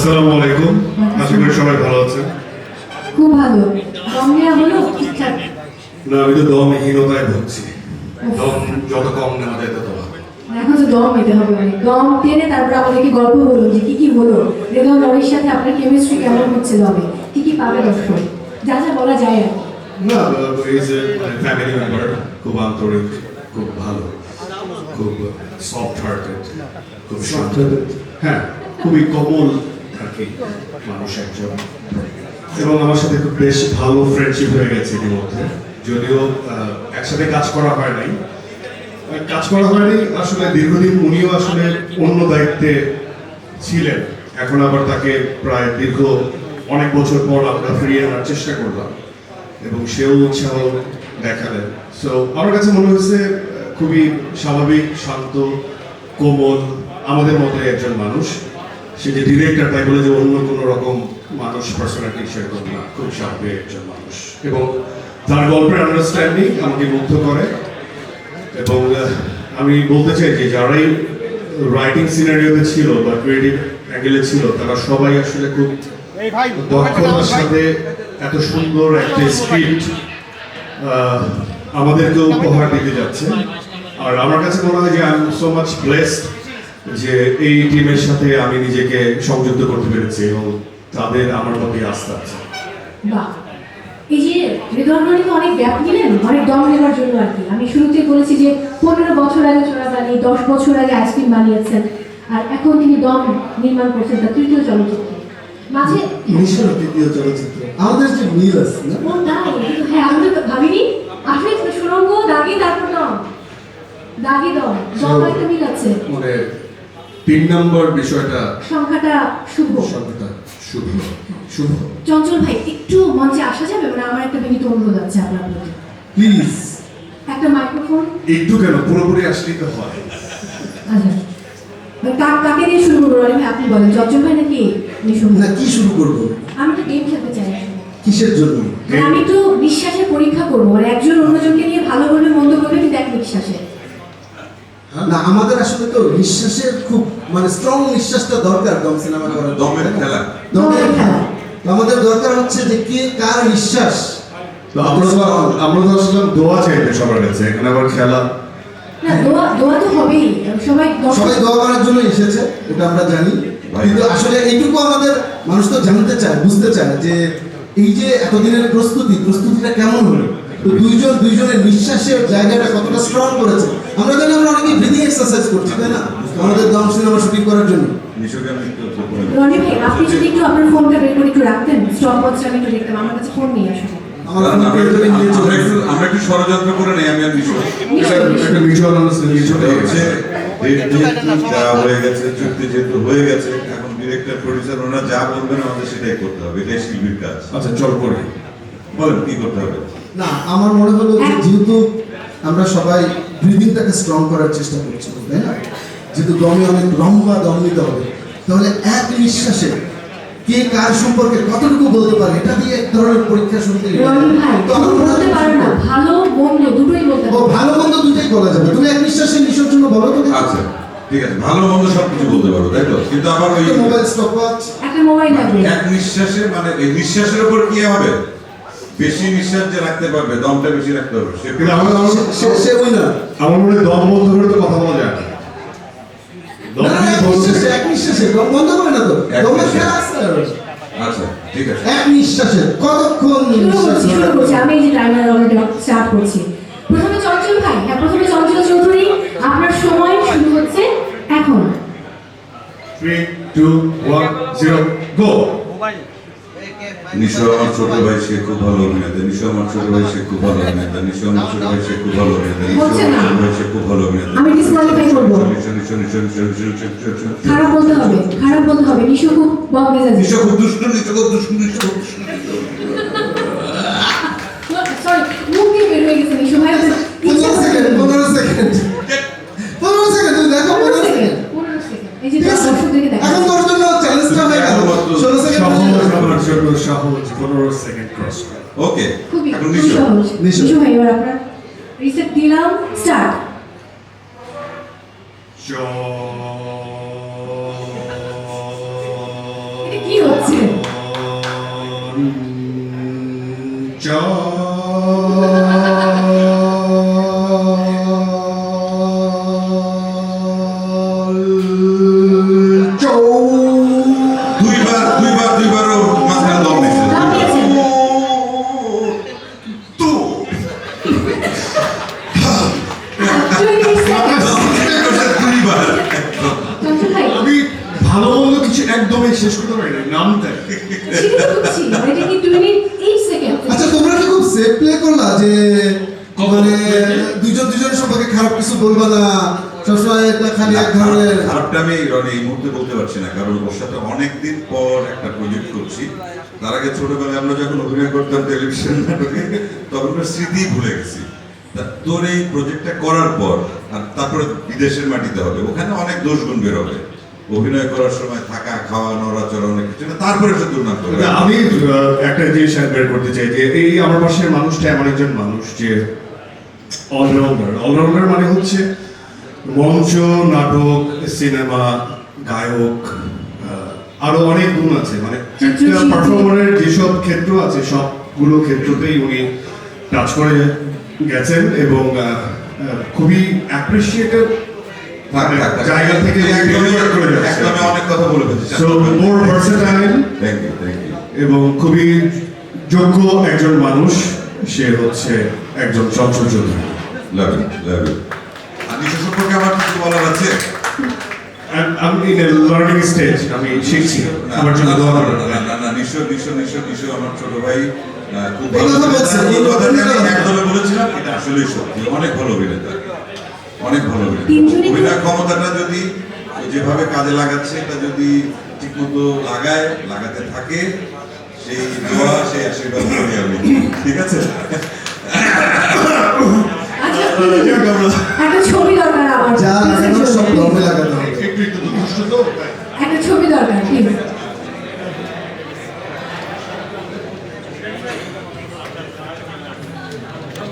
আসসালামু আলাইকুম, আশা করি সবাই ভালো আছেন। খুব ভালো। দম নেওয়া হলো ঠিকঠাক? না, আমি তো দমহীনতায় ভুগছি। দম যত কম নেওয়া যায় তত ভালো। এখন তো দম নিতে হবে, অনেক দম টেনে তারপর আমাদেরকে গল্প হলো যে কি কি হলো, হৃদয় নরের সাথে আপনার কেমিস্ট্রি কেমন হচ্ছে, দমে কি কি পাবে দর্শক, যা যা বলা যায় আর কি। না, এই যে ফ্যামিলি মেম্বার খুব আন্তরিক, খুব ভালো, খুব সফট হার্টেড, খুব শান্ত, হ্যাঁ খুবই কোমল আর কি মানুষ একজন। এবং আমার সাথে খুব বেশ ভালো ফ্রেন্ডশিপ হয়ে গেছে ইতিমধ্যে, যদিও একসাথে কাজ করা হয় নাই। আসলে দীর্ঘদিন উনিও আসলে অন্য দায়িত্বে ছিলেন, এখন আবার তাকে প্রায় দীর্ঘ অনেক বছর পর আমরা ফিরিয়ে আনার চেষ্টা করলাম এবং সেও উৎসাহ দেখালেন। সো আমার কাছে মনে হয়েছে খুবই স্বাভাবিক, শান্ত, কোমল, আমাদের মতোই একজন মানুষ। সে যে ডিরেক্টর তাই বলে যে অন্য কোনো রকম মানুষ পার্সোনালিটি সেরকম না, খুব স্বাভাবিক একজন মানুষ। এবং তার গল্পের আন্ডারস্ট্যান্ডিং আমাকে মুগ্ধ করে। এবং আমি বলতে চাই যে যারাই রাইটিং সিনারিওতে ছিল বা ক্রিয়েটিভ অ্যাঙ্গেলে ছিল, তারা সবাই আসলে খুব দক্ষতার সাথে এত সুন্দর একটা স্ক্রিপ্ট আমাদেরকে উপহার দিতে যাচ্ছে। আর আমার কাছে মনে হয় যে I am so much blessed যে এই টিমের সাথে আমি নিজেকে সংযুক্ত করতে পেরেছি এবং তাদের আমার প্রতি আস্থা আছে। বাহ, এই যে হৃদয় নরে তো অনেক গ্যাপ নিলেন অনেক দম নেওয়ার জন্য আর কি। আমি শুরুতেই বলেছি যে 15 বছর আগে চোরাবালি, 10 বছর আগে আইসক্রিম বানিয়েছেন, আর এখন তিনি দম নির্মাণ করছেন তার তৃতীয় চলচ্চিত্র। মাঝে মিশর তৃতীয় চলচ্চিত্র, আমাদের যে মিল আছে না, ও তাই, হ্যাঁ আমি তো ভাবিনি আসলে সুরঙ্গ দাগি তারপর দম, দাগি দম, দম একটা মিল আছে, মানে 3 নম্বর বিষয়টা সংখ্যাটা শুভ। সংখ্যাটা শুভ শুভ। চঞ্চল ভাই একটু মঞ্চে আসা যাবে? মানে আমার একটা বিনীত অনুরোধ আছে আপনার প্রতি, প্লিজ। একটা মাইক্রোফোন। একটু কেন, পুরোপুরি আসলেই তো হয়। আচ্ছা, কাকে দিয়ে শুরু করবো রনি ভাই, আপনি বলেন। চঞ্চল ভাই নাকি নিশু? না, কি শুরু করবো? আমি তো গেম খেলতে চাই। কিসের জন্য? মানে আমি তো বিশ্বাসের পরীক্ষা করবো, মানে একজন অন্যজনকে নিয়ে ভালো বলবে মন্দ বলবে, কিন্তু এক বিশ্বাসে। না, আমাদের আসলে তো নিঃশ্বাসের খুব মানে স্ট্রং নিঃশ্বাসটা দরকার দম সিনেমা করার। দমের খেলা। দমের খেলা। তো আমাদের দরকার হচ্ছে যে কে কার নিঃশ্বাস। তো আমরা তো আসলে দোয়া চাইতে সবার কাছে, এখানে আবার খেলা। না, দোয়া তো হবেই, সবাই সবাই দোয়া করার জন্য এসেছে, এটা আমরা জানি। কিন্তু আসলে এইটুকু আমাদের মানুষ তো জানতে চায়, বুঝতে চায় যে এই যে এতদিনের প্রস্তুতিটা কেমন হলো। তো দুইজনের নিঃশ্বাসের জায়গাটা কতটা স্ট্রং করেছে। আমরা জানি আমরা অনেকেই ব্রিদিং এক্সারসাইজ করছি, তাই না, আমাদের দম সিনেমা শুটিং করার জন্য। রনি ভাই আপনি যদি একটু আপনার ফোনটা বের করে একটু রাখতেন, স্টপ ওয়াচটা আমি একটু দেখতাম। আমার কাছে ফোন নেই আসলে। আমরা একটু ষড়যন্ত্র করে নেই, আমি আর বিষয় একটা মিউচুয়াল আন্ডারস্ট্যান্ডিং হচ্ছে যা হয়ে গেছে, চুক্তি যেহেতু হয়ে গেছে, এখন ডিরেক্টর প্রডিউসার ওনারা যা বলবেন আমাদের সেটাই করতে হবে, এটাই শিল্পীর কাজ। আচ্ছা চল করে বলেন কি করতে হবে? না, আমার মনে হলো যে যেহেতু আমরা সবাই ব্রিদিংটাকে স্ট্রং করার চেষ্টা করছি, তাই না, যেহেতু দমে অনেক লম্বা দম নিতে হবে, তাহলে এক নিঃশ্বাসে কে কার সম্পর্কে কতটুকু বলতে পারে, এটা দিয়ে এক ধরনের পরীক্ষা শুরু করি। রনি ভাই বলতে পারো না, ভালো মন্দ দুটোই বলতে ও পারো। ভালো মন্দ দুটোই বলা যাবে। তুমি এক নিঃশ্বাসে নিঃশ্বাসের জন্য বলো তো। আচ্ছা ঠিক আছে, ভালো মন্দ সবকিছু বলতে পারো, তাই তো? কিন্তু আবার ওই মোবাইল স্টপওয়াচ, একটা মোবাইল লাগবে। এক নিঃশ্বাসে, মানে এই নিঃশ্বাসের উপর কি হবে, বেশি নিঃশ্বাস যে রাখতে পারবে, দমটা বেশি রাখতে হবে সে। কিন্তু সে উইনার। আমার মনে হয় দম বন্ধ করে তো কথা বলা যায় না। দম না, যদি এক বন্ধ নিঃশ্বাসে, এক নিঃশ্বাসে দম বন্ধ করে না তো। এক দমে নিঃশ্বাসে। খেলা আছে আর। আচ্ছা ঠিক আছে, এক নিঃশ্বাসে কতক্ষণ নিঃশ্বাস শুরু করছি। আমি এই যে টাইমার অলরেডি স্টার্ট করছি। প্রথমে চঞ্চল ভাই, হ্যাঁ প্রথমে চঞ্চল চৌধুরী, আপনার সময় শুরু হচ্ছে এখন। 3 2 1 0 গো। নিশো আমার ছোট ভাই, সে খুব ভালো অভিনেতা। নিশো আমার ছোট ভাই, সে খুব ভালো অভিনেতা। নিশো আমার ছোট ভাই, সে খুব ভালো অভিনেতা। নিশো হচ্ছে না। আমার ছোট ভাই, সে খুব ভালো অভিনেতা। আমি ডিসকোয়ালিফাই করবো। খারাপ বলতে হবে, খারাপ বলতে হবে। নিশু খুব বদমেজাজি। নিশো খুব দুষ্ট, নিশো খুব দুষ্ট, নিশো খুব দুষ্ট। সরি, মুখ দিয়ে বের হয়ে গেছে নিশু ভাই। 15 সেকেন্ড 15 সেকেন্ড 15 সেকেন্ড তুমি দেখো 15 সেকেন্ড। 15 সেকেন্ড। এই যে দর্শক দেখে দেখো। এখন তোর জন্য চ্যালেঞ্জটা হয়ে গেল 16 সেকেন্ড। সহজ 15 সেকেন্ড ক্রস। ওকে, খুবই এখন খুবই নিশো। সহজ। নিশু। নিশু ভাই এবার আপনার রিসেট দিলাম, স্টার্ট। দুইবারও মাঝখানে দম নিচ্ছে। দম নিয়েছেন। তো 28 seconds। দুইবার। চঞ্চল ভাই, আমি ভালো মন্দ কিছু একদমই শেষ করতে পারি না, নামটা সেটা তো বুঝছি, এটা কি 28 seconds? আচ্ছা তোমরা কি খুব সেফ প্লে করলা যে মানে দুজনের সম্পর্কে খারাপ কিছু বলবা না, সবসময় এটা খালি এক ধরনের খারাপটা আমি রনি এই মুহূর্তে বলতে পারছি না, কারণ ওর সাথে অনেকদিন পর একটা প্রজেক্ট করছি। তার আগে ছোটবেলায় আমরা যখন অভিনয় করতাম টেলিভিশন নাটকে, তখন ওর স্মৃতি ভুলে গেছি। তা তোর এই প্রজেক্টটা করার পর আর তারপরে বিদেশের মাটিতে হবে, ওখানে অনেক দোষ গুণ বের হবে। অভিনয় করার সময় থাকা, খাওয়া, নড়াচড়া অনেক কিছু না, তারপরে সে দুর্নাম করবে। আমি একটা জিনিস বের করতে চাই যে এই আমার পাশের মানুষটা এমন একজন মানুষ যে অলরাউন্ডার মানে হচ্ছে মঞ্চ, নাটক, সিনেমা, গায়ক, আরো অনেক গুণ আছে। মানে একটা চিত্রশিল্পী। পারফর্মারের যেসব ক্ষেত্র আছে সবগুলো ক্ষেত্রতেই উনি কাজ করে গেছেন এবং খুবই অ্যাপ্রিসিয়েটেড জায়গা থেকে একদমই deliver করে যাচ্ছেন। একদমই অনেক কথা বলে ফেলছি। So more versatile thank you. এবং খুবই যোগ্য একজন মানুষ, সে হচ্ছে একজন চঞ্চল চৌধুরী। Love you. আর নিশো সম্পর্কে আমার কিছু বলার আছে? আমি ইন লার্নিং স্টেজ, আমি শিখছি। আমার জন্য দোয়া করবেন। না, নিশো আমার ছোট ভাই, খুব এই ভালো কথা অভিনেতা। বলছে, এই এই কথাটা আমি কথা। একদলে বলেছিলাম, এটা আসলেই সত্যি। অনেক ভালো অভিনেতা, অনেক ভালো অভিনেতা। তিনজনই খুব- অভিনয় ক্ষমতাটা যদি যেভাবে কাজে লাগাচ্ছে, এটা যদি ঠিকমতো লাগাতে থাকে, সেই দোয়া, সেই আশীর্বাদ করি আমি। ঠিক আছে? আচ্ছা, একটা ছবি দরকার আমার। যা লাগানো সব দমে